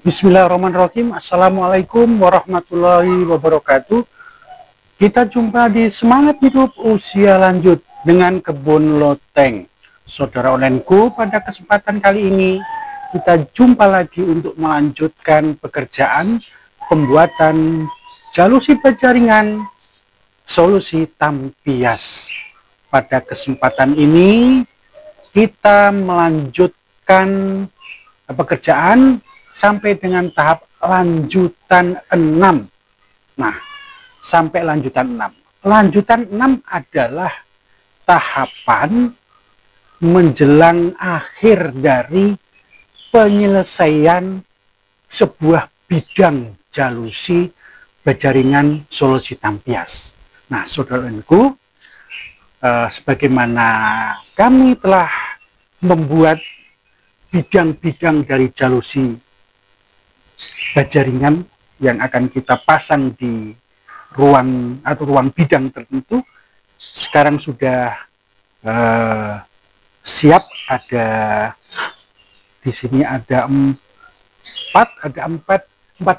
Bismillahirrahmanirrahim. Assalamualaikum warahmatullahi wabarakatuh. Kita jumpa di Semangat Hidup Usia Lanjut dengan Kebun Loteng. Saudara onlineku, pada kesempatan kali ini kita jumpa lagi untuk melanjutkan pekerjaan pembuatan jalusi penjaringan solusi tampias. Pada kesempatan ini kita melanjutkan pekerjaan sampai dengan tahap lanjutan 6. Nah, sampai lanjutan 6. Lanjutan 6 adalah tahapan menjelang akhir dari penyelesaian sebuah bidang jalusi berjaringan solusi tampias. Nah, saudaraku, sebagaimana kami telah membuat bidang-bidang dari jalusi berjaringan yang akan kita pasang di ruang atau ruang bidang tertentu, sekarang sudah siap. Ada di sini ada empat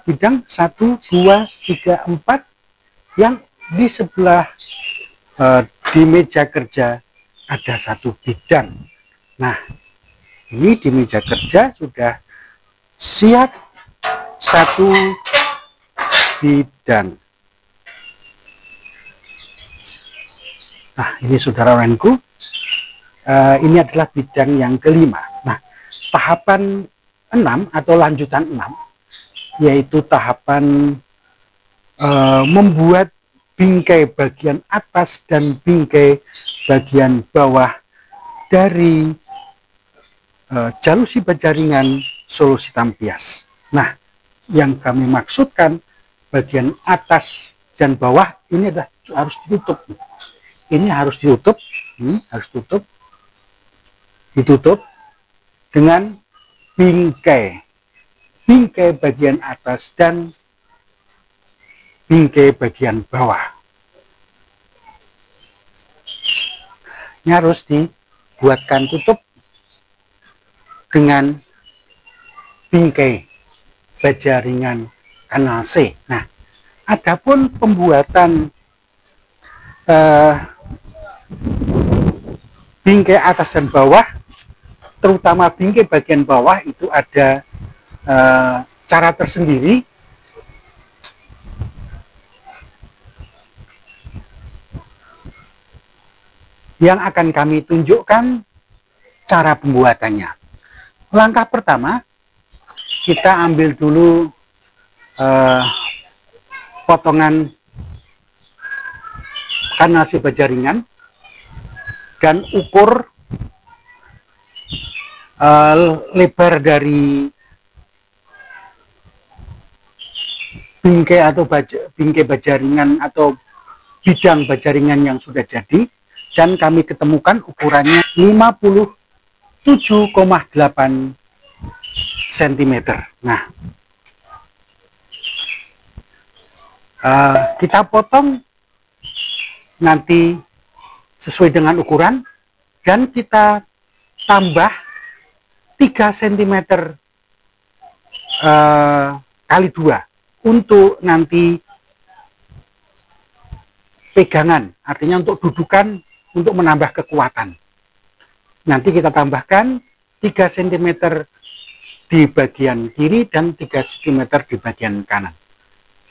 bidang, 1, 2, 3, 4, yang di sebelah di meja kerja ada 1 bidang. Nah, ini di meja kerja sudah siap 1 bidang. Nah, ini saudara renku, ini adalah bidang yang kelima. Nah, tahapan 6 atau lanjutan 6 yaitu tahapan membuat bingkai bagian atas dan bingkai bagian bawah dari jalusi berjaringan solusi tampias. Nah, yang kami maksudkan bagian atas dan bawah ini adalah harus ditutup. Ini harus ditutup, ditutup dengan bingkai bagian atas dan bingkai bagian bawah. Ini harus dibuatkan tutup dengan bingkai berjaringan kanal C. Nah, adapun pembuatan bingkai atas dan bawah, terutama bingkai bagian bawah, itu ada cara tersendiri. Yang akan kami tunjukkan cara pembuatannya. Langkah pertama, kita ambil dulu potongan kanal berjaringan dan ukur lebar dari bingkai atau bingkai berjaringan atau bidang berjaringan yang sudah jadi, dan kami ketemukan ukurannya 57,8 cm. Nah, kita potong nanti sesuai dengan ukuran, dan kita tambah 3 cm kali 2 untuk nanti pegangan, artinya untuk dudukan, untuk menambah kekuatan. Nanti kita tambahkan 3 cm di bagian kiri dan 3 cm di bagian kanan.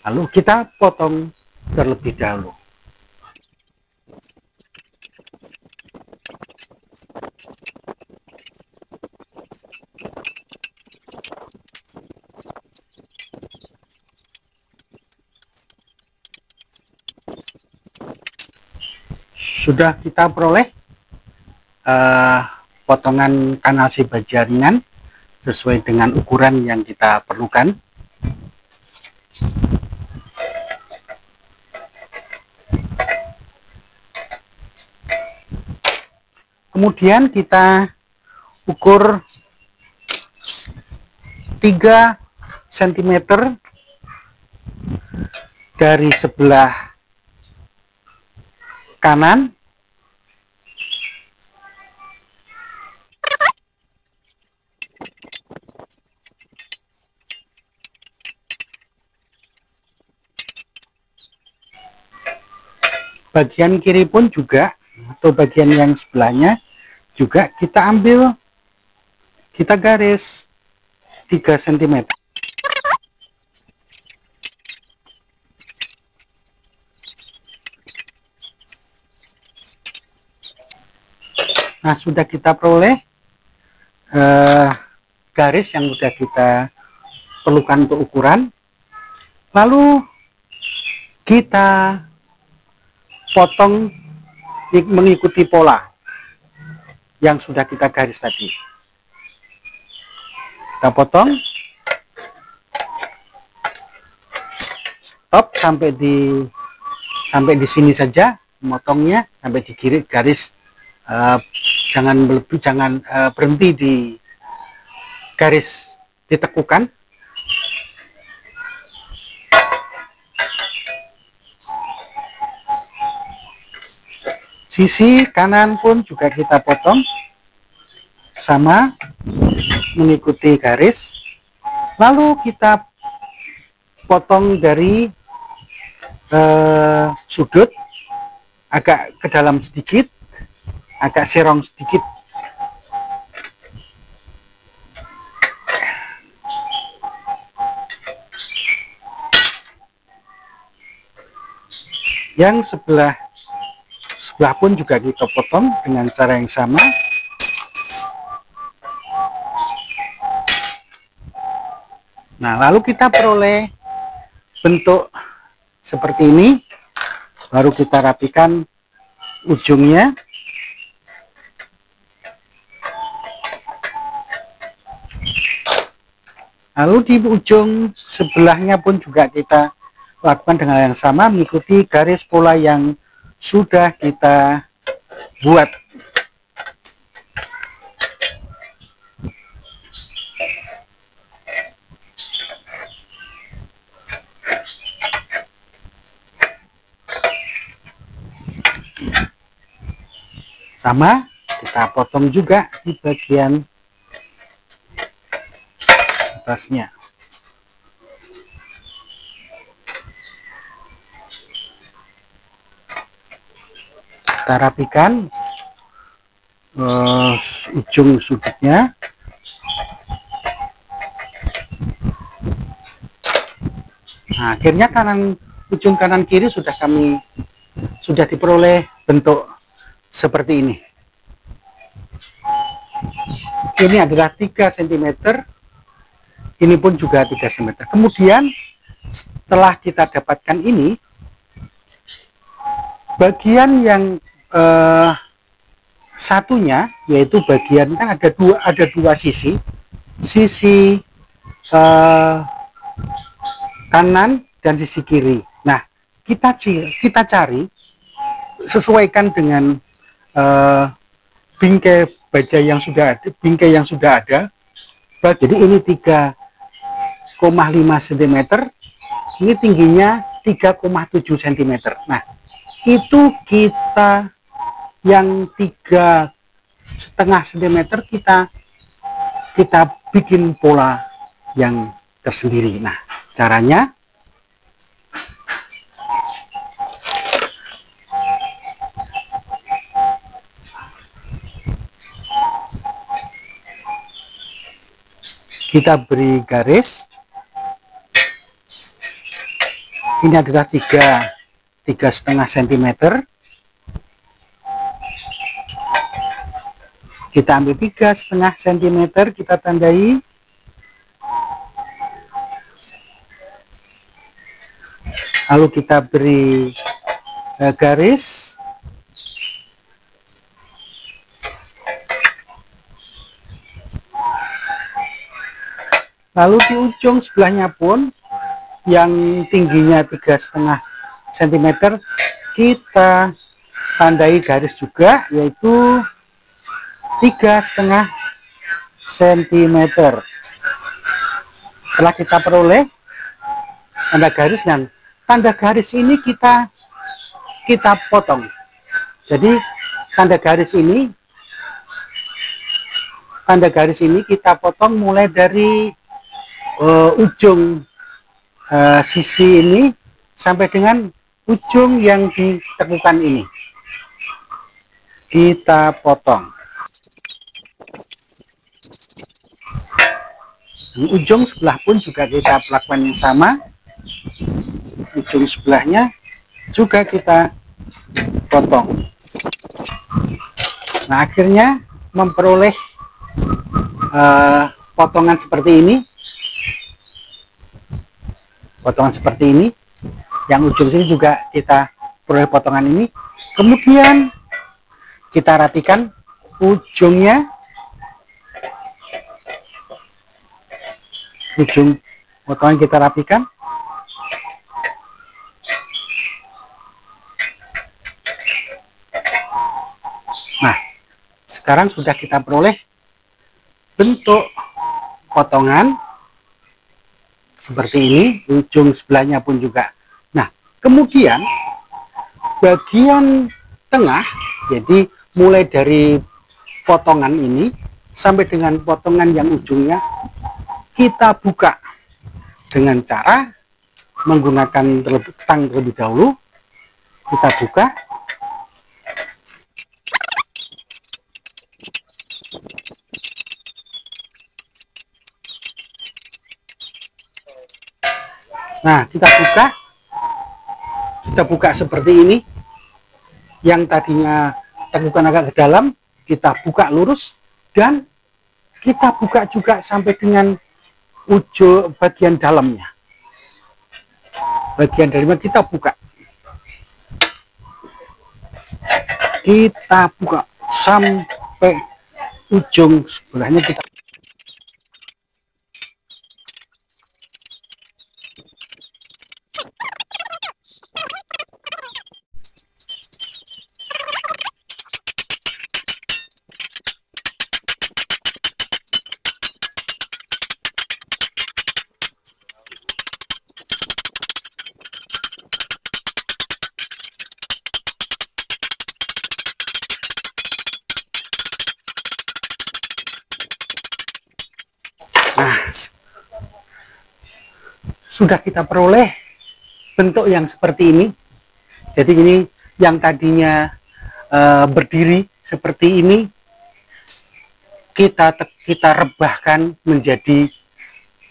Lalu kita potong terlebih dahulu. Sudah kita peroleh potongan kanal berjaringan sesuai dengan ukuran yang kita perlukan. Kemudian kita ukur 3 cm dari sebelah kanan bagian kiri pun juga, atau bagian yang sebelahnya juga kita ambil, kita garis 3 cm. Nah, sudah kita peroleh garis yang sudah kita perlukan untuk ukuran. Lalu kita potong mengikuti pola yang sudah kita garis tadi. Kita potong, stop sampai di sini saja, memotongnya sampai di garis, jangan berhenti di garis ditekukan. Sisi kanan pun juga kita potong sama, mengikuti garis. Lalu kita potong dari sudut agak ke dalam sedikit, agak serong sedikit. Yang sebelah pun juga kita potong dengan cara yang sama. Nah, lalu kita peroleh bentuk seperti ini. Baru kita rapikan ujungnya. Lalu di ujung sebelahnya pun juga kita lakukan dengan yang sama, mengikuti garis pola yang sudah kita buat. Sama, kita potong juga di bagian atasnya. Kita rapikan ujung sudutnya. Nah, akhirnya ujung kanan kiri sudah diperoleh bentuk seperti ini. Ini adalah 3 cm, ini pun juga 3 cm. Kemudian setelah kita dapatkan ini, bagian yang satunya, yaitu bagian, kan ada dua sisi kanan dan sisi kiri. Nah, kita cari, sesuaikan dengan bingkai baja yang sudah ada, Jadi ini 3,5 cm, ini tingginya 3,7 cm. Nah, itu kita yang 3,5 cm kita bikin pola yang tersendiri. Nah, caranya kita beri garis. Ini adalah 3,5 cm. Kita ambil 3,5 cm, kita tandai. Lalu kita beri garis. Lalu di ujung sebelahnya pun yang tingginya 3,5 cm kita tandai garis juga, yaitu 3,5 cm. Setelah kita peroleh tanda garis, dan tanda garis ini kita potong. Jadi tanda garis ini kita potong mulai dari ujung sisi ini sampai dengan ujung yang ditekukan ini kita potong. Dan ujung sebelah pun juga kita lakukan yang sama. Ujung sebelahnya juga kita potong. Nah, akhirnya memperoleh potongan seperti ini. Potongan seperti ini. Yang ujung sini juga kita peroleh potongan ini. Kemudian kita rapikan ujungnya. Ujung potongan kita rapikan. Nah, sekarang sudah kita peroleh bentuk potongan seperti ini, ujung sebelahnya pun juga. Nah, kemudian bagian tengah, jadi mulai dari potongan ini sampai dengan potongan yang ujungnya kita buka dengan cara menggunakan tang terlebih dahulu. Kita buka. Nah, kita buka seperti ini. Yang tadinya tekukan agak ke dalam, kita buka lurus, dan kita buka juga sampai dengan ujung bagian dalamnya. Bagian dalamnya kita buka. Kita buka sampai ujung sebelahnya kita. Nah, sudah kita peroleh bentuk yang seperti ini. Jadi ini yang tadinya berdiri seperti ini, kita rebahkan menjadi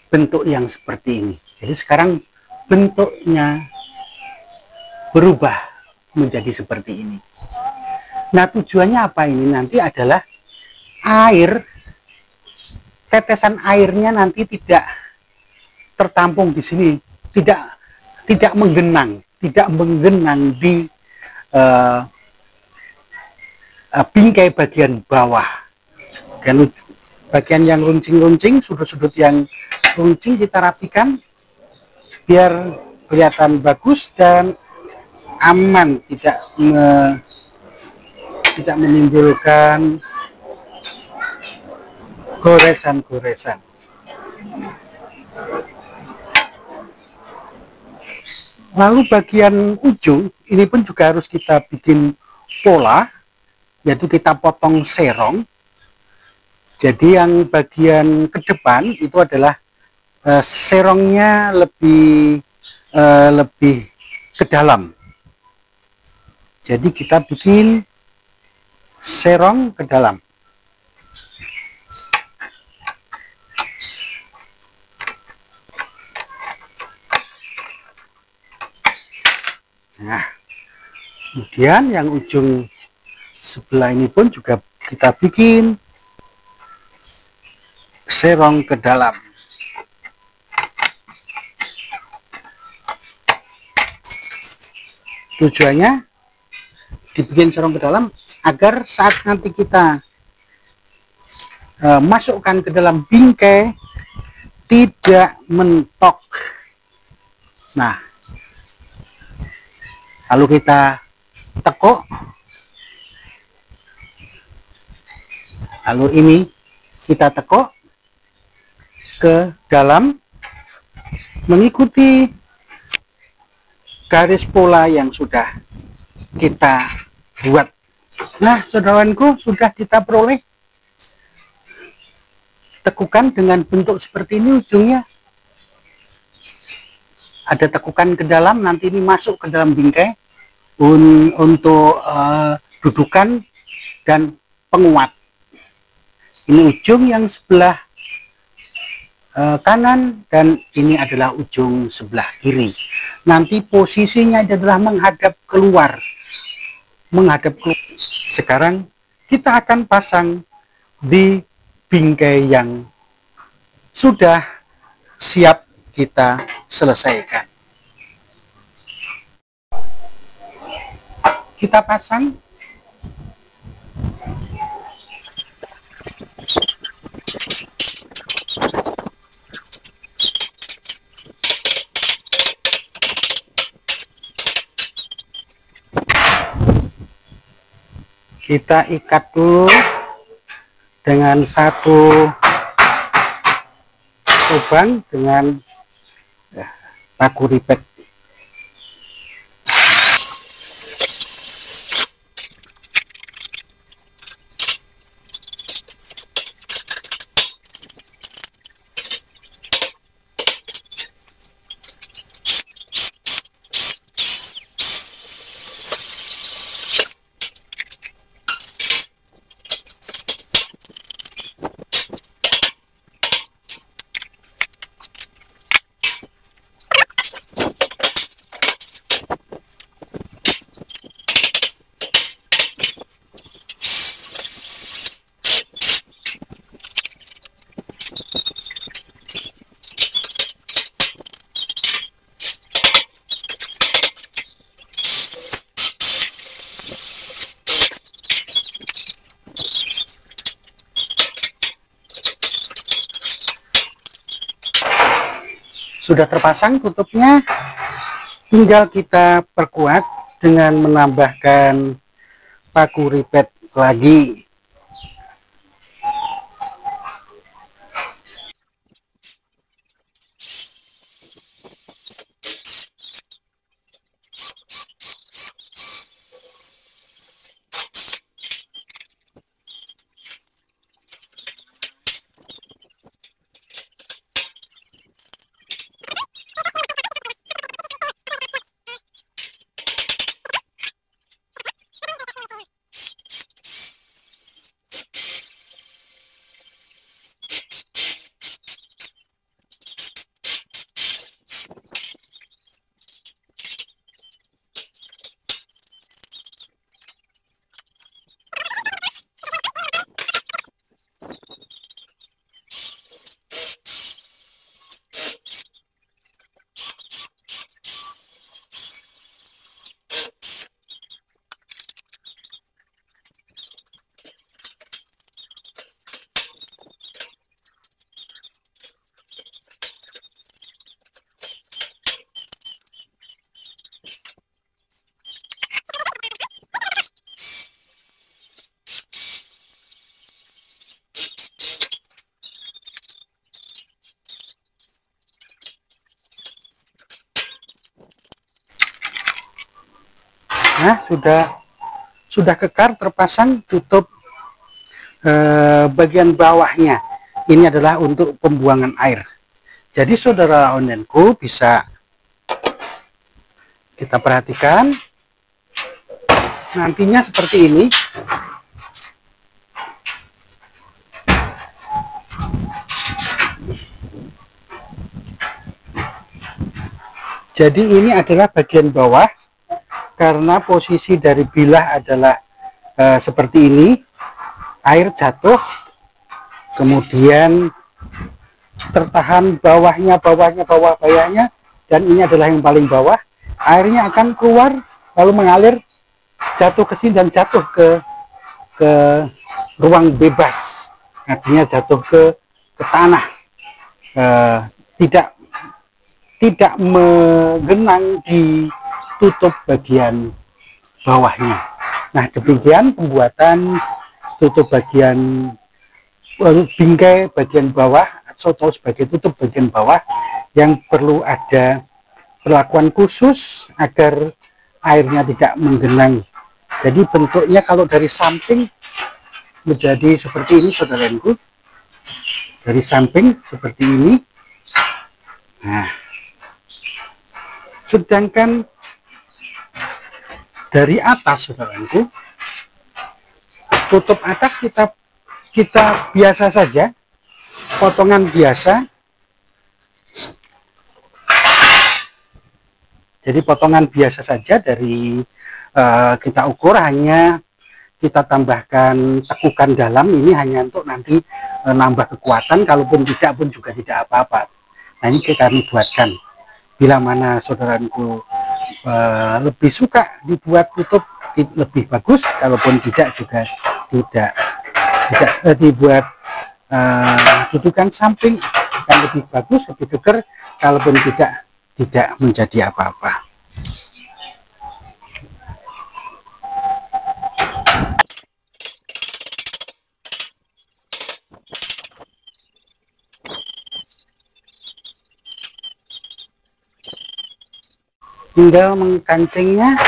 bentuk yang seperti ini. Jadi sekarang bentuknya berubah menjadi seperti ini. Nah, tujuannya apa ini? Nanti adalah air, tetesan airnya nanti tidak tertampung di sini, tidak menggenang di bingkai bagian bawah. Dan bagian yang runcing-runcing, sudut-sudut yang runcing kita rapikan biar kelihatan bagus dan aman, tidak menimbulkan goresan-goresan. Lalu bagian ujung ini pun juga harus kita bikin pola, yaitu kita potong serong. Jadi yang bagian ke depan itu adalah serongnya lebih ke dalam. Jadi kita bikin serong ke dalam. Nah, kemudian yang ujung sebelah ini pun juga kita bikin serong ke dalam. Tujuannya dibikin serong ke dalam agar saat nanti kita masukkan ke dalam bingkai tidak mentok. Nah, lalu kita tekuk, lalu ini kita tekuk ke dalam mengikuti garis pola yang sudah kita buat. Nah, saudaraku, sudah kita peroleh tekukan dengan bentuk seperti ini ujungnya. ada tekukan ke dalam, nanti ini masuk ke dalam bingkai untuk dudukan dan penguat. Ini ujung yang sebelah kanan dan ini adalah ujung sebelah kiri. Nanti posisinya adalah menghadap keluar. Sekarang kita akan pasang di bingkai yang sudah siap kita selesaikan. Kita pasang. Kita ikat dulu dengan satu lubang dengan paku ribet. Sudah terpasang tutupnya, tinggal kita perkuat dengan menambahkan paku ribet lagi. Nah, sudah kekar terpasang, tutup bagian bawahnya. Ini adalah untuk pembuangan air. Jadi saudara onenku bisa kita perhatikan nantinya seperti ini. Jadi ini adalah bagian bawah. Karena posisi dari bilah adalah seperti ini, air jatuh, kemudian tertahan bawahnya, dan ini adalah yang paling bawah. Airnya akan keluar, lalu mengalir, jatuh ke sini dan jatuh ke ruang bebas, artinya jatuh ke tanah, tidak menggenang di tutup bagian bawahnya. Nah, demikian pembuatan tutup bagian bingkai bagian bawah atau sebagai tutup bagian bawah yang perlu ada perlakuan khusus agar airnya tidak menggenang. Jadi bentuknya kalau dari samping menjadi seperti ini, saudaraku. Dari samping seperti ini. Nah, Sedangkan dari atas, saudaraku, tutup atas kita biasa saja, potongan biasa. Jadi potongan biasa saja dari kita ukur, hanya kita tambahkan tekukan dalam, ini hanya untuk nanti nambah kekuatan, kalaupun tidak pun juga tidak apa-apa. Nah, ini kami buatkan. Bila mana saudaraku lebih suka dibuat tutup, lebih bagus, kalaupun tidak juga tidak dibuat dudukan samping, akan lebih bagus, lebih keker, kalaupun tidak menjadi apa-apa. Tinggal mengkancingnya.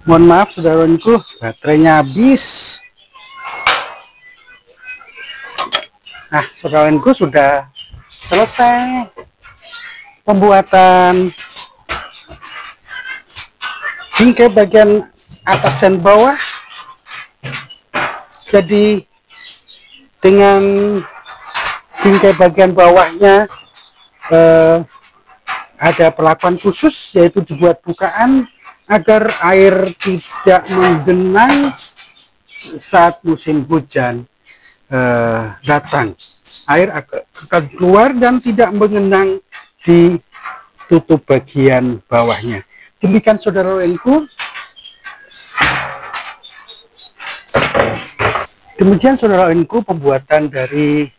Mohon maaf saudaraku, baterainya habis. Nah, saudaraku, sudah selesai pembuatan bingkai bagian atas dan bawah. Jadi dengan bingkai bagian bawahnya ada perlakuan khusus, yaitu dibuat bukaan agar air tidak menggenang saat musim hujan datang. Air akan keluar dan tidak mengenang di tutup bagian bawahnya. Demikian saudaraku. Demikian saudaraku pembuatan dari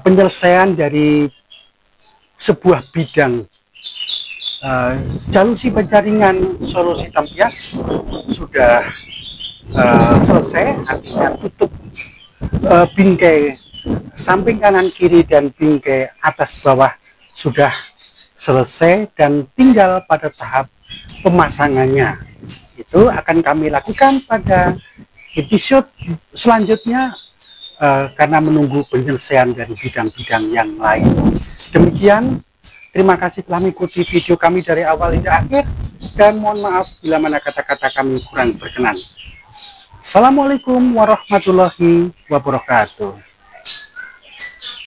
penyelesaian dari sebuah bidang jalusi penjaringan solusi Tampias sudah selesai. Artinya tutup bingkai samping kanan kiri dan bingkai atas bawah sudah selesai dan tinggal pada tahap pemasangannya. Itu akan kami lakukan pada episode selanjutnya karena menunggu penyelesaian dari bidang-bidang yang lain. Demikian. Terima kasih telah mengikuti video kami dari awal hingga akhir, dan mohon maaf bila mana kata-kata kami kurang berkenan. Assalamualaikum warahmatullahi wabarakatuh.